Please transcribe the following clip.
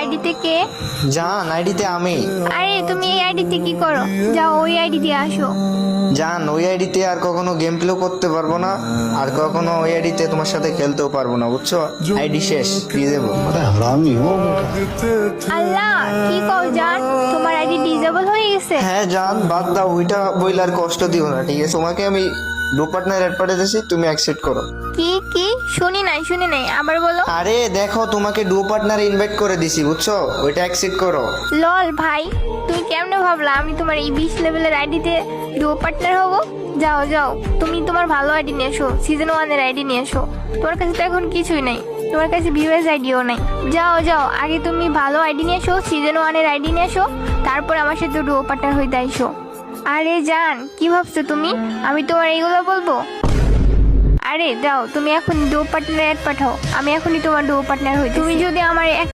আইডিতে কে? জান, আইডিতে আমি। আরে তুমি এই আইডিতে কি করো? যাও ওই আইডি দিয়ে আসো। জান, ওই আইডিতে আর কখনো গেম প্লে করতে পারবো না, আর কখনো ওই আইডিতে তোমার সাথে খেলতেও পারবো না, বুঝছো? আইডি শেষ, দিয়ে দেবো। আল্লাহ, কি কও জান, তোমার আইডি ডিজেবল হয়ে গেছে? হ্যাঁ জান, বাদ দাও ওইটা, বইলে আর কষ্ট দিও না, ঠিক আছে? তোমাকে আমি ডু পার্টনার অ্যাড পাঠাতেছি, তুমি অ্যাকসেপ্ট করো। কি কি? শুনি নাই, আবার বলো। আরে দেখো, তোমাকে ডু পার্টনার ইনভাইট করে দিছি, বুঝছো? ওইটা অ্যাকসেপ্ট করো। লল ভাই, তুমি কেমনে ভাবলা আমি তোমার এই 20 লেভেলের আইডিতে ডুও পার্টনার হবো? যাও যাও, তুমি তোমার ভালো আইডি নিয়ে এসো, সিজন 1 এর আইডি নিয়ে এসো। তোমার কাছে তো এখন কিছুই নাই, তোমার কাছে ভিউয়ার্স আইডিও নাই। যাও যাও, আগে তুমি ভালো আইডি নিয়ে এসো, সিজন 1 এর আইডি নিয়ে এসো, তারপর আমার সাথে ডুও পার্টনার হইতে আইসো। আরে জান, কি ভাবছো তুমি আমি তোমার এইগুলো বলবো? আরে যাও, তুমি এখন ডুও পার্টনার অ্যাড পাঠাও, আমি এখনই তোমার ডুও পার্টনার হই। তুমি যদি আমার